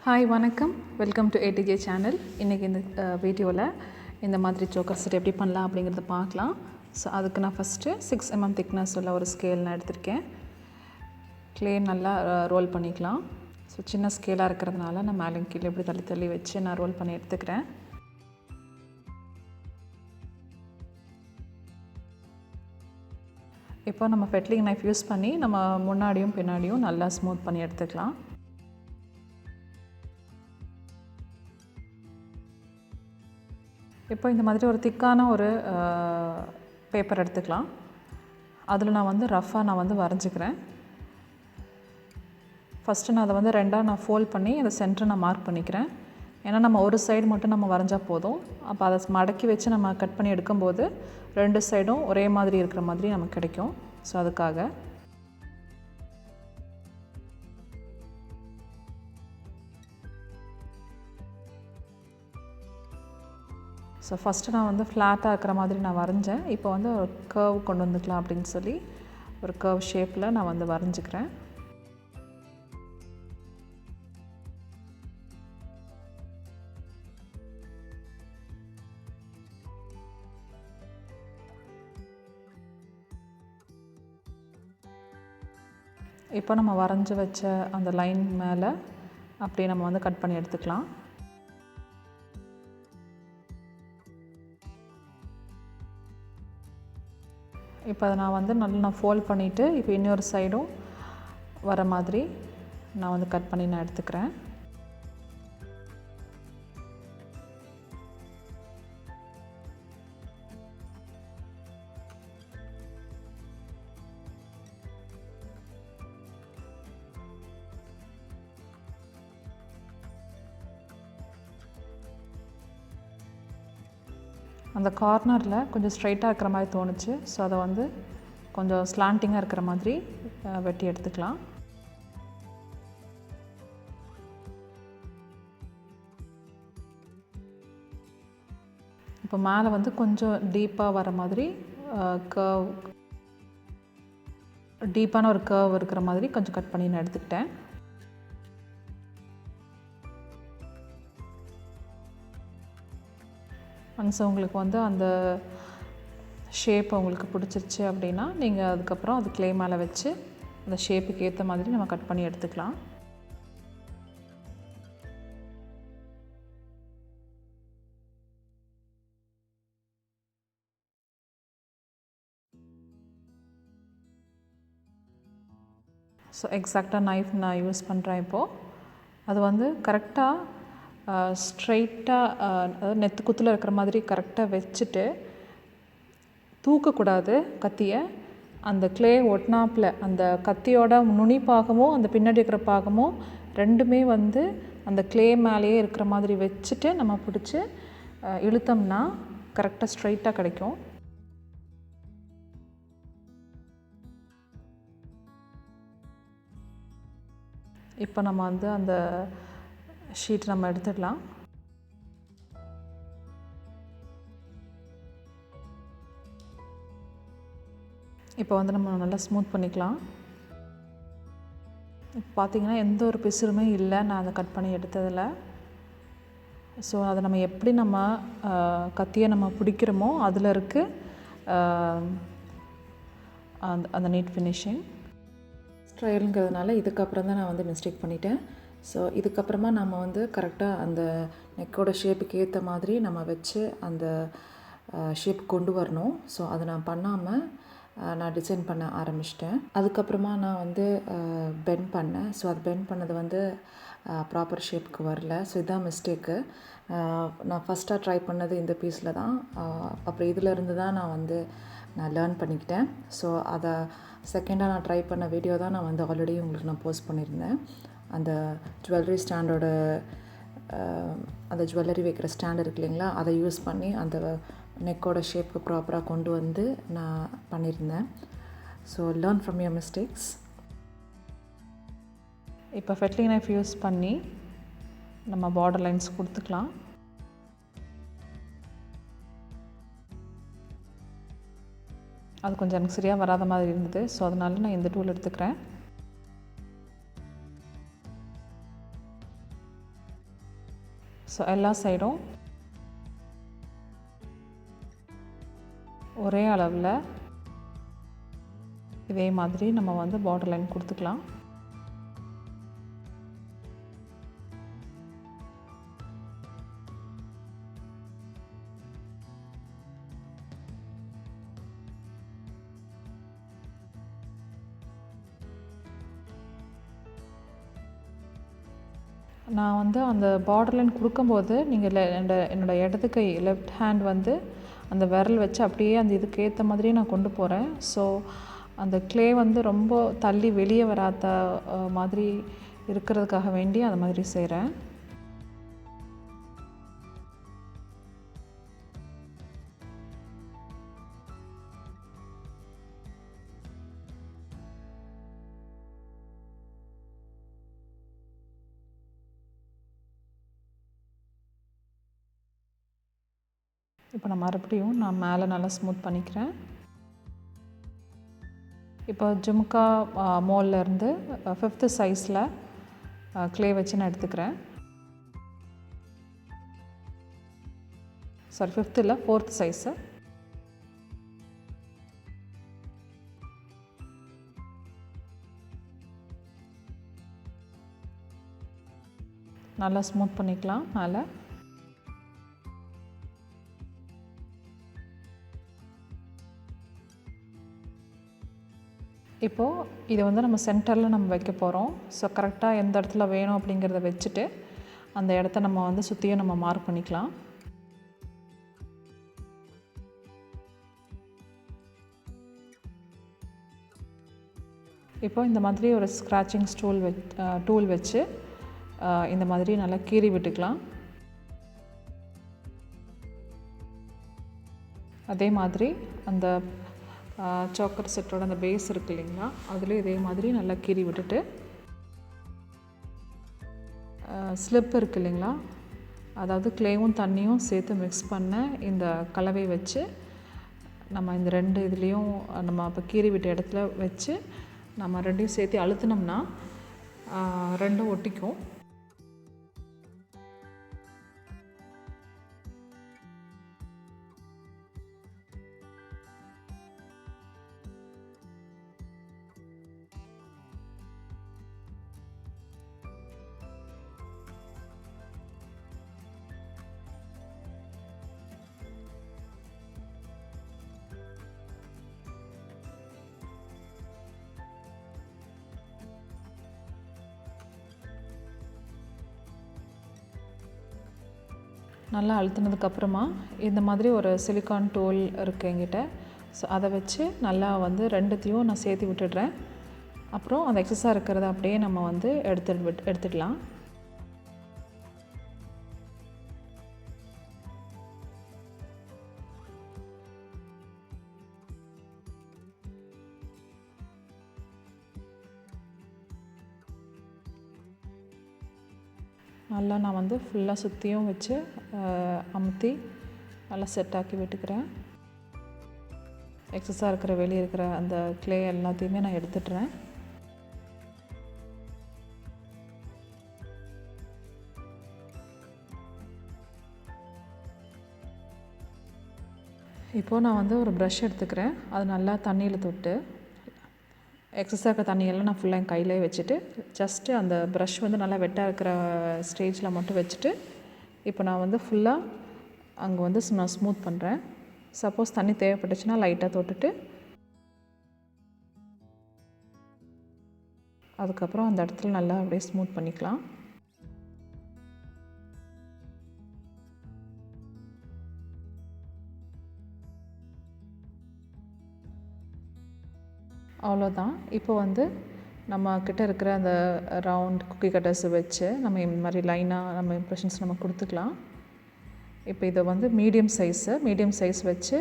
Hi வணக்கம், welcome to ATJ channel. இன்றைக்கி இந்த வீடியோவில் இந்த மாதிரி சோக்கர் செட் எப்படி பண்ணலாம் அப்படிங்கிறத பார்க்கலாம். ஸோ அதுக்கு நான் ஃபஸ்ட்டு 6mm திக்னஸ் உள்ள ஒரு ஸ்கேல் நான் எடுத்திருக்கேன். க்ளே நல்லா ரோல் பண்ணிக்கலாம். ஸோ சின்ன ஸ்கேலாக இருக்கிறதுனால நான் மேலே கீழே இப்படி தள்ளி தள்ளி வச்சு நான் ரோல் பண்ணி எடுத்துக்கிறேன். இப்போ நம்ம ஃபெட்லிங் நைஃப் யூஸ் பண்ணி நம்ம முன்னாடியும் பின்னாடியும் நல்லா ஸ்மூத் பண்ணி எடுத்துக்கலாம். இப்போ இந்த மாதிரி ஒரு திக்கான ஒரு பேப்பர் எடுத்துக்கலாம். அதில் நான் ரஃப்பாக வரைஞ்சிக்கிறேன். ஃபஸ்ட்டு நான் அதை ரெண்டாக நான் ஃபோல்ட் பண்ணி அந்த சென்டரை நான் மார்க் பண்ணிக்கிறேன். ஏன்னா நம்ம ஒரு சைடு மட்டும் நம்ம வரைஞ்சால் போதும். அப்போ அதை மடக்கி வச்சு நம்ம கட் பண்ணி எடுக்கும்போது ரெண்டு சைடும் ஒரே மாதிரி இருக்கிற மாதிரி நமக்கு கிடைக்கும். ஸோ அதுக்காக ஸோ ஃபஸ்ட்டு நான் ஃப்ளாட்டாக இருக்கிற மாதிரி நான் வரைஞ்சேன். இப்போ ஒரு கர்வ் கொண்டு வந்துக்கலாம் அப்படின்னு சொல்லி ஒரு கர்வ் ஷேப்பில் நான் வரைஞ்சிக்கிறேன். இப்போ நம்ம வரைஞ்சி வச்ச அந்த லைன் மேலே அப்படியே நம்ம கட் பண்ணி எடுத்துக்கலாம். இப்போ அதை நான் நல்லா ஃபோல்ட் பண்ணிவிட்டு இப்போ இன்னொரு சைடும் வர மாதிரி நான் கட் பண்ணி நான் எடுத்துக்கிறேன். அந்த கார்னரில் கொஞ்சம் ஸ்ட்ரைட்டாக இருக்கிற மாதிரி தோணுச்சு. ஸோ அதை கொஞ்சம் ஸ்லாண்டிங்காக இருக்கிற மாதிரி வெட்டி எடுத்துக்கலாம். இப்போ மேலே கொஞ்சம் டீப்பாக வர மாதிரி கர்வ், டீப்பான ஒரு கர்வ் இருக்கிற மாதிரி கொஞ்சம் கட் பண்ணி நான் எடுத்துக்கிட்டேன். ஒன்ஸ் உங்களுக்கு அந்த ஷேப் உங்களுக்கு பிடிச்சிருச்சு அப்படின்னா நீங்கள் அதுக்கப்புறம் அது க்ளே மேலே வச்சு அந்த ஷேப்புக்கு ஏற்ற மாதிரி நம்ம கட் பண்ணி எடுத்துக்கலாம். ஸோ எக்ஸாக்டாக நைஃப் நான் யூஸ் பண்ணுறேன். இப்போது அது கரெக்டாக ஸ்ட்ரைட்டாக அதாவது நெத்து குத்தில் இருக்கிற மாதிரி கரெக்டாக வச்சுட்டு தூக்கக்கூடாது கத்தியை. அந்த க்ளே ஒட்டினாப்பில் அந்த கத்தியோட நுனி பாகமும் அந்த பின்னாடி இருக்கிற பாகமும் ரெண்டுமே அந்த க்ளே மேலேயே இருக்கிற மாதிரி வச்சுட்டு நம்ம பிடிச்சி இழுத்தோம்னா கரெக்டாக ஸ்ட்ரைட்டாக கிடைக்கும். இப்போ நம்ம அந்த ஷீட் நம்ம எடுத்துடலாம். இப்போ நம்ம நல்லா ஸ்மூத் பண்ணிக்கலாம். இப்போ பார்த்திங்கன்னா எந்த ஒரு பிசுறுமே இல்லை நான் அதை கட் பண்ணி எடுத்ததில். ஸோ அதை நம்ம எப்படி நம்ம கத்தியை நம்ம பிடிக்கிறோமோ அதில் இருக்குது அந்த நீட் ஃபினிஷிங். ட்ரையலுங்கிறதுனால இதுக்கப்புறம் தான் நான் மிஸ்டேக் பண்ணிட்டேன். ஸோ இதுக்கப்புறமா நம்ம கரெக்டாக அந்த நெக்கோட ஷேப்புக்கு ஏற்ற மாதிரி நம்ம வச்சு அந்த ஷேப் கொண்டு வரணும். ஸோ அதை நான் பண்ணாமல் நான் டிசைன் பண்ண ஆரம்பிச்சிட்டேன். அதுக்கப்புறமா நான் பெண்ட் பண்ணேன். ஸோ அது பெண்ட் பண்ணது ப்ராப்பர் ஷேப்புக்கு வரல. ஸோ இதுதான் மிஸ்டேக்கு. நான் ஃபஸ்ட்டாக ட்ரை பண்ணது இந்த பீஸில் தான். அப்புறம் இதிலேருந்து தான் நான் லேர்ன் பண்ணிக்கிட்டேன். ஸோ அதை செகண்டாக நான் ட்ரை பண்ண வீடியோ தான் நான் ஆல்ரெடி உங்களுக்கு நான் போஸ்ட் பண்ணியிருந்தேன். அந்த ஜுவல்லரி ஸ்டாண்டோட அந்த ஜுவல்லரி வைக்கிற ஸ்டாண்ட் இருக்கு இல்லைங்களா, அதை யூஸ் பண்ணி அந்த நெக்கோட ஷேப்புக்கு ப்ராப்பராக கொண்டு நான் பண்ணியிருந்தேன். So learn from your mistakes. இப்போ ஃபெட்லிங் நைஃப் யூஸ் பண்ணி நம்ம பார்டர் லைன்ஸ் கொடுத்துக்கலாம். அது கொஞ்சம் எனக்கு சரியாக வராத மாதிரி இருந்தது. ஸோ அதனால நான் இந்த டூல் எடுத்துக்கிறேன். ஸோ எல்லா சைடும் ஒரே அளவில் இதே மாதிரி நம்ம வந்து பார்டர் லைன் கொடுத்துக்கலாம். நான் வந்து அந்த பார்டர் லைன் கொடுக்கும்போது நீங்கள் என்னோடய இடது கை லெஃப்ட் ஹேண்ட் வந்து அந்த விரல் வச்சு அப்படியே அந்த இதுக்கு ஏற்ற மாதிரியே நான் கொண்டு போகிறேன். ஸோ அந்த க்ளே வந்து ரொம்ப தள்ளி வெளியே வராத மாதிரி இருக்கிறதுக்காக வேண்டி அந்த மாதிரி செய்கிறேன். இப்போ நான் மறுபடியும் மேலே நல்லா ஸ்மூத் பண்ணிக்கிறேன். இப்போ ஜும்கா மோல்லேருந்து 5th சைஸில் க்ளே வச்சு நான் எடுத்துக்கிறேன். சாரி 5th இல்லை 4th சைஸு. நல்லா ஸ்மூத் பண்ணிக்கலாம் மேலே. இப்போது இதை வந்து நம்ம சென்டரில் நம்ம வைக்க போகிறோம். ஸோ கரெக்டாக எந்த இடத்துல வேணும் அப்படிங்கிறத வச்சுட்டு அந்த இடத்த நம்ம வந்து சுற்றியும் நம்ம மார்க் பண்ணிக்கலாம். இப்போ இந்த மாதிரி ஒரு ஸ்க்ராச்சிங் டூல் வச்சு இந்த மாதிரி நல்லா கீறி விட்டுக்கலாம். அதே மாதிரி அந்த சாக்கர் செட்டோட அந்த பேஸ் இருக்குது இல்லைங்களா, அதுலேயும் இதே மாதிரி நல்லா கீறி விட்டுட்டு ஸ்லிப் இருக்குது இல்லைங்களா, அதாவது க்ளேவும் தண்ணியும் சேர்த்து மிக்ஸ் பண்ண இந்த கலவை வச்சு நம்ம இந்த 2 இதுலேயும் நம்ம அப்போ கீறி விட்ட இடத்துல வச்சு நம்ம 2யும் சேர்த்து அழுத்தினோம்னா 2ம் ஒட்டிக்கும். நல்லா அழுத்தினதுக்கப்புறமா இந்த மாதிரி ஒரு சிலிக்கான் டூல் இருக்குது என்கிட்ட. ஸோ அதை வச்சு நல்லா வந்து 2த்தையும் நான் சேர்த்து விட்டுடுறேன். அப்புறம் அந்த எக்ஸஸாக இருக்கிறத அப்படியே நம்ம வந்து எடுத்துடலாம். நல்லா நான் வந்து ஃபுல்லாக சுற்றியும் வச்சு அமுத்தி நல்லா செட் ஆக்கி விட்டுக்கிறேன். எக்ஸஸாக இருக்கிற வெளியே இருக்கிற அந்த க்ளே எல்லாத்தையுமே நான் எடுத்துடுறேன். இப்போது நான் வந்து ஒரு ப்ரஷ் எடுத்துக்கிறேன். அது நல்லா தண்ணியில் தொட்டு எக்ஸஸாக இருக்கிற தண்ணியெல்லாம் நான் ஃபுல்லாக என் கையிலே வச்சுட்டு ஜஸ்ட்டு அந்த ப்ரஷ் வந்து நல்லா வெட்டாக இருக்கிற ஸ்டேஜில் மட்டும் வச்சுட்டு இப்போ நான் வந்து ஃபுல்லாக அங்கே வந்து நான் ஸ்மூத் பண்ணுறேன். சப்போஸ் தண்ணி தேவைப்பட்டுச்சுன்னா லைட்டாக தொட்டுட்டு அதுக்கப்புறம் அந்த இடத்துல நல்லா அப்படியே ஸ்மூத் பண்ணிக்கலாம். அவ்வளோதான். இப்போ வந்து நம்ம கிட்ட இருக்கிற அந்த ரவுண்ட் குக்கி கட்டர்ஸை வச்சு நம்ம இந்த மாதிரி லைனாக நம்ம இம்ப்ரெஷன்ஸ் நம்ம கொடுத்துக்கலாம். இப்போ இதை வந்து மீடியம் சைஸ் வச்சு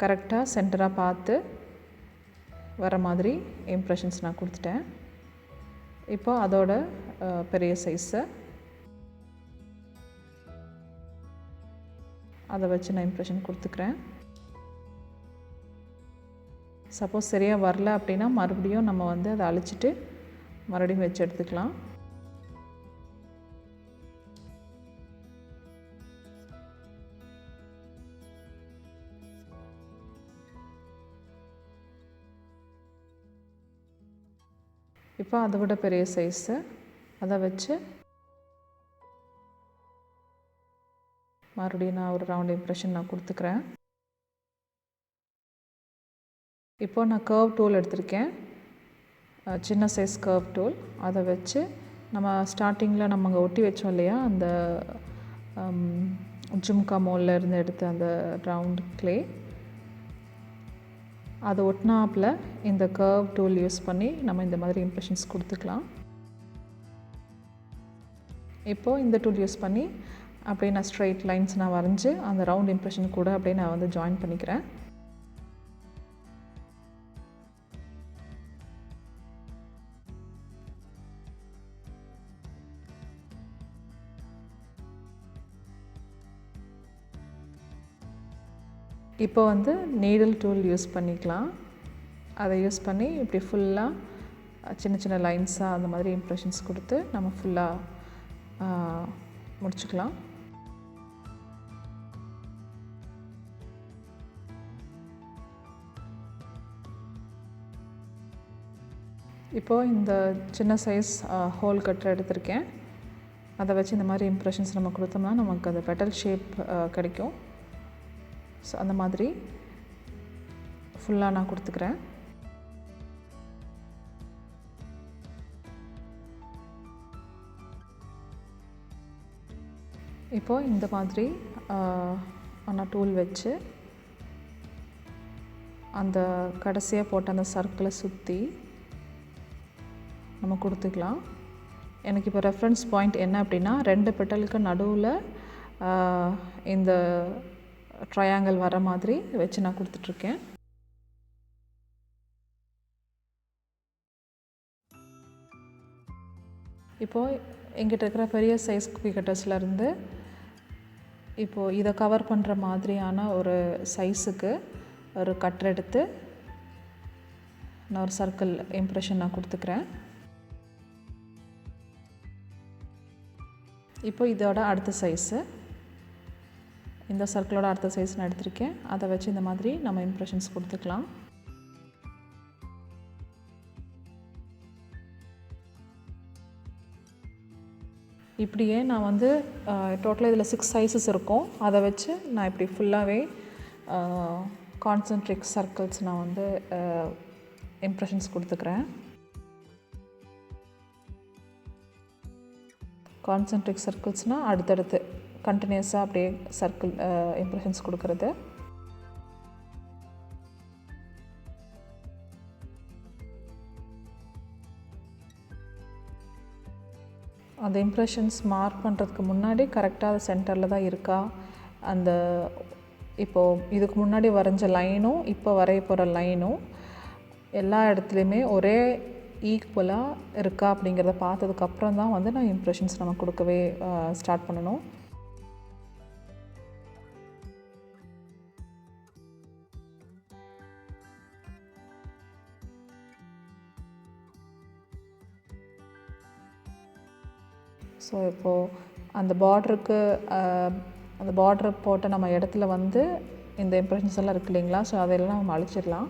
கரெக்டாக சென்டராக பார்த்து வர மாதிரி இம்ப்ரெஷன்ஸ் நான் கொடுத்துட்டேன். இப்போ அதோட பெரிய சைஸை அதை வச்சு நான் இம்ப்ரெஷன் கொடுத்துக்கிறேன். சப்போஸ் சரியாக வரல அப்படின்னா மறுபடியும் நம்ம வந்து அதை அழிச்சிட்டு மறுபடியும் வச்சு எடுத்துக்கலாம். இப்போ அதை விட பெரிய சைஸு அதை வச்சு மறுபடியும் நான் ஒரு ரவுண்ட் இம்ப்ரெஷன் நான் கொடுத்துக்கிறேன். இப்போது நான் கர்வ் டூல் எடுத்திருக்கேன், சின்ன சைஸ் கர்வ் டூல். அதை வச்சு நம்ம ஸ்டார்டிங்கில் நம்ம அங்கே ஒட்டி வச்சோம் இல்லையா, அந்த ஜும்கா மோல்ல இருந்து எடுத்த அந்த ரவுண்ட் க்ளே, அதை ஒட்டினாப்பில் இந்த கர்வ் டூல் யூஸ் பண்ணி நம்ம இந்த மாதிரி இம்ப்ரெஷன்ஸ் கொடுத்துக்கலாம். இப்போது இந்த டூல் யூஸ் பண்ணி அப்படியே நான் ஸ்ட்ரைட் லைன்ஸ் நான் வரைஞ்சி அந்த ரவுண்ட் இம்ப்ரெஷன் கூட அப்படியே நான் வந்து ஜாயின் பண்ணிக்கிறேன். இப்போ வந்து நீடில் டூல் யூஸ் பண்ணிக்கலாம். அதை யூஸ் பண்ணி இப்படி ஃபுல்லாக சின்ன சின்ன லைன்ஸாக அந்த மாதிரி இம்ப்ரெஷன்ஸ் கொடுத்து நம்ம ஃபுல்லாக முடிச்சுக்கலாம். இப்போது இந்த சின்ன சைஸ் ஹோல் கட்டர் எடுத்திருக்கேன். அதை வச்சு இந்த மாதிரி இம்ப்ரெஷன்ஸ் நம்ம கொடுத்தோம்னா நமக்கு அந்த பெட்டல் ஷேப் கிடைக்கும். ஸோ அந்த மாதிரி ஃபுல்லாக நான் கொடுத்துக்கிறேன். இப்போது இந்த மாதிரி நான் டூல் வச்சு அந்த கடைசியாக போட்ட அந்த சர்க்கிளை சுற்றி நம்ம கொடுத்துக்கலாம். எனக்கு இப்போ ரெஃபரன்ஸ் பாயிண்ட் என்ன அப்படின்னா, 2 பெட்டலுக்கு நடுவில் இந்த ட்ரையாங்கிள் வர மாதிரி வச்சு நான் கொடுத்துட்ருக்கேன். இப்போது எங்கிட்ட இருக்கிற பெரிய சைஸ் குக்கி கட்டர்ஸ்லேருந்து இப்போது இதை கவர் பண்ணுற மாதிரியான ஒரு சைஸுக்கு ஒரு கட்டர் எடுத்து நான் ஒரு சர்க்கிள் இம்ப்ரெஷன் நான் கொடுத்துக்கிறேன். இப்போ இதோட அடுத்த சைஸு, இந்த சர்க்கிளோட அடுத்த சைஸ் நான் எடுத்திருக்கேன். அதை வச்சு இந்த மாதிரி நம்ம இம்ப்ரெஷன்ஸ் கொடுத்துக்கலாம். இப்படியே நான் வந்து டோட்டலாக இதில் 6 சைஸஸ் இருக்கும். அதை வச்சு நான் இப்படி ஃபுல்லாகவே கான்சென்ட்ரிக் சர்க்கிள்ஸ் நான் வந்து இம்ப்ரெஷன்ஸ் கொடுத்துக்கிறேன். கான்சென்ட்ரிக் சர்க்கிள்ஸ்னால் அடுத்தடுத்து கண்டினியூஸாக அப்படியே சர்க்கிள் இம்ப்ரெஷன்ஸ் கொடுக்கறது. அந்த இம்ப்ரெஷன்ஸ் மார்க் பண்ணுறதுக்கு முன்னாடி கரெக்டாக அது சென்டரில் தான் இருக்கா, அந்த இப்போது இதுக்கு முன்னாடி வரைஞ்ச லைனும் இப்போ வரைய போகிற லைனும் எல்லா இடத்துலையுமே ஒரே ஈக்குவலாக இருக்கா அப்படிங்கிறத பார்த்ததுக்கப்புறம் தான் வந்து நான் இம்ப்ரெஷன்ஸ் நம்ம கொடுக்கவே ஸ்டார்ட் பண்ணணும். ஸோ இப்போது அந்த பார்டருக்கு அந்த பார்டர் போட்ட நம்ம இடத்துல வந்து இந்த இம்ப்ரெஷன்ஸ் எல்லாம் இருக்கு இல்லைங்களா, ஸோ அதையெல்லாம் நம்ம அழிச்சிடலாம்.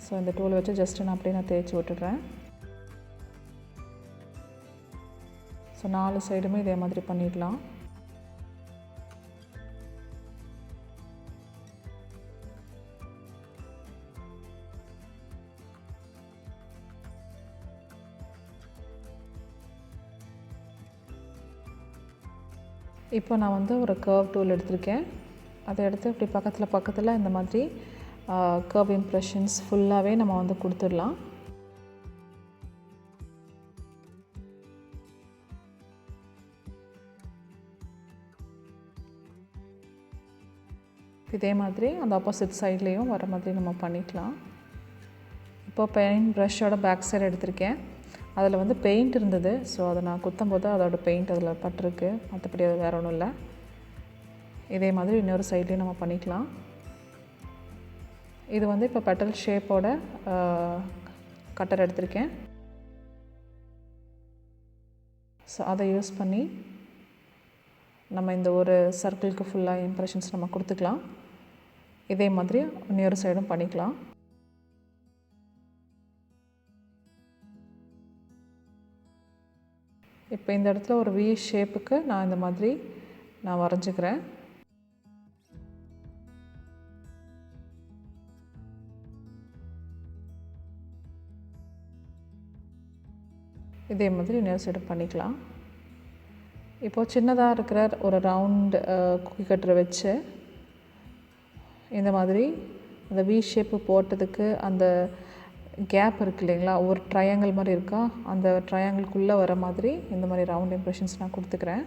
ஸோ இந்த டூல் வச்சு ஜஸ்ட்டு நான் அப்படியே நான் தேய்ச்சி விட்டுடுறேன். ஸோ 4 சைடுமே இதே மாதிரி பண்ணிடலாம். இப்போ நான் வந்து ஒரு கர்வ் டூல் எடுத்திருக்கேன். அதை எடுத்து இப்படி பக்கத்தில் இந்த மாதிரி கர்வ் இம்ப்ரெஷன்ஸ் ஃபுல்லாகவே நம்ம வந்து கொடுத்துடலாம். இதே மாதிரி அந்த ஆப்போசிட் சைட்லேயும் வர மாதிரி நம்ம பண்ணிக்கலாம். இப்போ பெயிண்ட் ப்ரஷ்ஷோட பேக் சைடு எடுத்திருக்கேன். அதில் வந்து பெயிண்ட் இருந்தது, ஸோ அதை நான் குத்தும் போது அதோட பெயிண்ட் அதில் பட்டிருக்கு, மற்றபடி அது வேறு ஒன்றும் இல்லை. இதே மாதிரி இன்னொரு சைட்லேயும் நம்ம பண்ணிக்கலாம். இது வந்து இப்போ பெட்டல் ஷேப்போட கட்டர் எடுத்திருக்கேன். ஸோ அதை யூஸ் பண்ணி நம்ம இந்த ஒரு சர்க்கிளுக்கு ஃபுல்லாக இம்ப்ரெஷன்ஸ் நம்ம கொடுத்துக்கலாம். இதே மாதிரி இன்னொரு சைடும் பண்ணிக்கலாம். இப்போ இந்த இடத்துல ஒரு வி ஷேப்புக்கு நான் இந்த மாதிரி நான் வரைஞ்சிக்கிறேன். இதே மாதிரி இன்னொரு சைடு பண்ணிக்கலாம். இப்போது சின்னதாக இருக்கிற ஒரு ரவுண்டு குக்கி கட்டரை வச்சு இந்த மாதிரி அந்த வி ஷேப்பு போட்டதுக்கு அந்த கேப் இருக்குது இல்லைங்களா, ஒரு ட்ரையாங்கிள் மாதிரி இருக்கா, அந்த ட்ரையாங்கிள்குள்ளே வர மாதிரி இந்த மாதிரி ரவுண்ட் இம்ப்ரெஷன்ஸ் நான் கொடுத்துக்கிறேன்.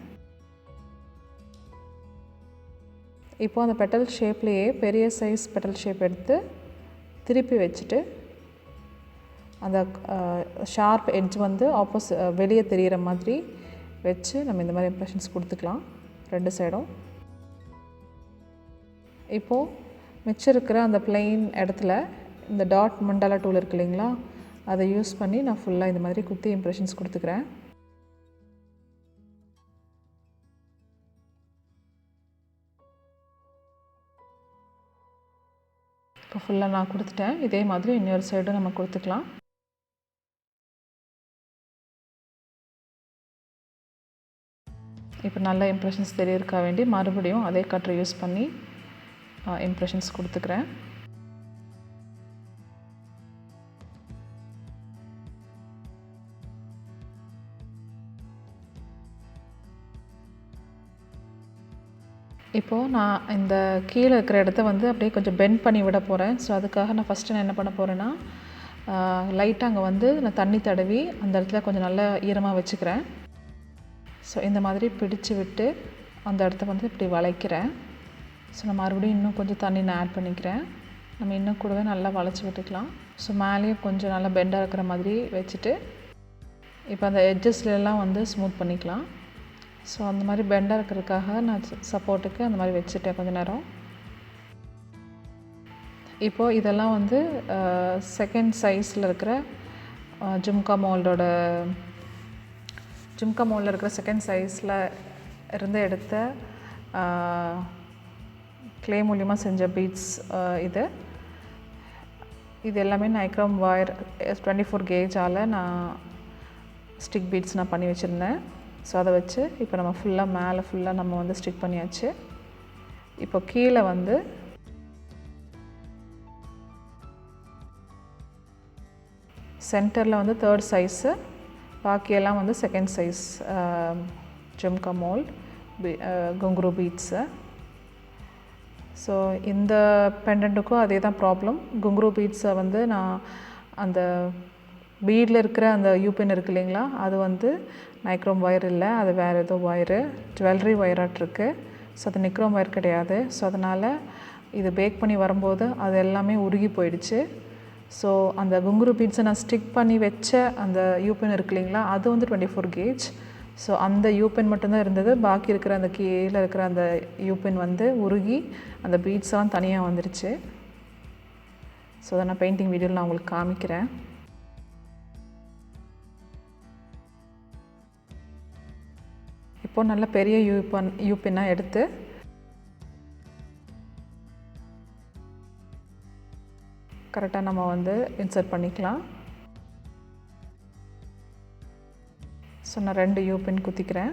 இப்போது அந்த பெட்டல் ஷேப்லேயே பெரிய சைஸ் பெட்டல் ஷேப் எடுத்து திருப்பி வச்சுட்டு அந்த ஷார்ப் எட்ஜ் வந்து வெளியே தெரிகிற மாதிரி வச்சு நம்ம இந்த மாதிரி இம்ப்ரெஷன்ஸ் கொடுத்துக்கலாம் 2 சைடும். இப்போது மிச்சம் இருக்கிற அந்த பிளெயின் இடத்துல இந்த டாட் மண்டாலா டூல் இருக்கு இல்லைங்களா, அதை யூஸ் பண்ணி நான் ஃபுல்லாக இந்த மாதிரி குத்தி இம்ப்ரெஷன்ஸ் கொடுத்துக்கிறேன். இப்போ ஃபுல்லாக நான் கொடுத்துட்டேன். இதே மாதிரி இன்னொரு சைடும் நம்ம கொடுத்துக்கலாம். இப்போ நல்ல இம்ப்ரெஷன்ஸ் தெரியறதுக்கா வேண்டி மறுபடியும் அதே கட்டரை யூஸ் பண்ணி இம்ப்ரெஷன்ஸ் கொடுத்துக்கிறேன். இப்போது நான் இந்த கீழே இருக்கிற இடத்த வந்து அப்படியே கொஞ்சம் பெண்ட் பண்ணி விட போகிறேன். ஸோ அதுக்காக நான் ஃபஸ்ட்டு நான் என்ன பண்ண போகிறேன்னா, லைட்டாக அங்கே வந்து நான் தண்ணி தடவி அந்த இடத்துல கொஞ்சம் நல்லா ஈரமாக வச்சுக்கிறேன். ஸோ இந்த மாதிரி பிடிச்சு விட்டு அந்த இடத்த வந்து இப்படி வளைக்கிறேன். ஸோ நான் மறுபடியும் இன்னும் கொஞ்சம் தண்ணி நான் ஆட் பண்ணிக்கிறேன். நம்ம இன்னும் கூடவே நல்லா வளைச்சி விட்டுக்கலாம். ஸோ மேலேயும் கொஞ்சம் நல்லா பெண்டாக இருக்கிற மாதிரி வச்சுட்டு இப்போ அந்த எட்ஜஸ்லாம் வந்து ஸ்மூத் பண்ணிக்கலாம். ஸோ அந்த மாதிரி பெண்டாக இருக்கிறதுக்காக நான் சப்போர்ட்டுக்கு அந்த மாதிரி வச்சுட்டேன் கொஞ்சம் நேரம். இப்போது இதெல்லாம் வந்து செகண்ட் சைஸில் இருக்கிற ஜும்கா மோல்டில் இருக்கிற செகண்ட் சைஸில் இருந்து எடுத்த க்ளே மூலியமாக செஞ்ச பீட்ஸ் இது எல்லாமே nichrome wire 24 கேஜால் non stick beads நான் பண்ணி வச்சுருந்தேன். ஸோ அதை வச்சு இப்போ நம்ம ஃபுல்லாக மேலே ஃபுல்லாக நம்ம வந்து ஸ்டிக் பண்ணியாச்சு. இப்போ கீழே வந்து சென்டரில் வந்து 3rd சைஸு, பாக்கியெல்லாம் வந்து second size jhumka mould ghungroo beads. So இந்த பெண்டண்ட்டுக்கும் அதே தான் ப்ராப்ளம். குங்குரு பீட்ஸை வந்து நான் அந்த பீடில் இருக்கிற அந்த யூபின் இருக்குது இல்லைங்களா, அது வந்து நைக்ரோம் ஒயர் இல்லை, அது வேறு ஏதோ ஒயரு, ஜுவல்லரி ஒயராட்டிருக்கு. ஸோ அது நிக்ரோம் ஒயர் கிடையாது. ஸோ அதனால் இது பேக் பண்ணி வரும்போது அது எல்லாமே உருகி போயிடுச்சு. ஸோ அந்த குங்குரு பீட்ஸை நான் ஸ்டிக் பண்ணி வச்ச அந்த யூபின் இருக்கு இல்லைங்களா, அது வந்து 24 கேஜ். ஸோ அந்த யூபின் மட்டும்தான் இருந்தது. பாக்கி இருக்கிற அந்த கீழே இருக்கிற அந்த யூபின் வந்து உருகி அந்த பீட்ஸ்லாம் தனியாக வந்துடுச்சு. ஸோ அதை நான் பெயிண்டிங் வீடியோவில் நான் உங்களுக்கு காமிக்கிறேன். இப்போது நல்ல பெரிய யூபின்னாக எடுத்து கரெக்டாக நம்ம வந்து இன்சர்ட் பண்ணிக்கலாம். ஸோ நான் 2 யூபின் குத்திக்கிறேன்.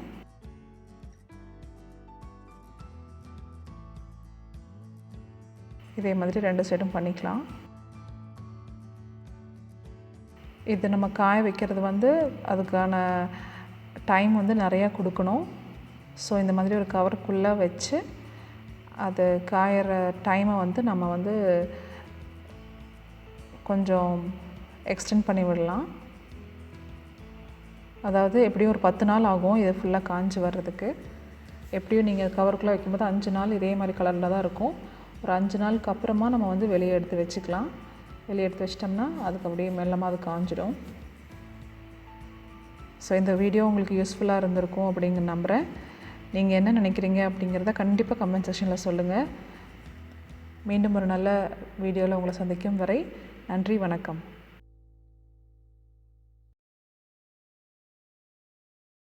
இதே மாதிரி 2 சைடும் பண்ணிக்கலாம். இது நம்ம காய வைக்கிறது வந்து அதுக்கான டைம் வந்து நிறையா கொடுக்கணும். ஸோ இந்த மாதிரி ஒரு கவருக்குள்ளே வச்சு அது காயிற டைமை வந்து நம்ம வந்து கொஞ்சம் எக்ஸ்டெண்ட் பண்ணி விடலாம். அதாவது எப்படியும் ஒரு 10 நாள் ஆகும் இது ஃபுல்லாக காஞ்சி வர்றதுக்கு. எப்படியும் நீங்கள் கவருக்குள்ளே வைக்கும்போது 5 நாள் இதே மாதிரி கலரில் தான் இருக்கும். ஒரு 5 நாளுக்கு அப்புறமா நம்ம வந்து வெளியே எடுத்து வச்சுக்கலாம். வெளியே எடுத்து வச்சிட்டோம்னா அதுக்கு அப்படியே மெல்லமாக அது காஞ்சிடும். ஸோ இந்த வீடியோ உங்களுக்கு யூஸ்ஃபுல்லாக இருந்திருக்கும் அப்படிங்கிற நம்புகிறேன். நீங்கள் என்ன நினைக்கிறீங்க அப்படிங்கிறத கண்டிப்பாக கமெண்ட் செக்ஷனில் சொல்லுங்கள். மீண்டும் ஒரு நல்ல வீடியோவில் உங்களை சந்திக்கும் வரை நன்றி, வணக்கம்.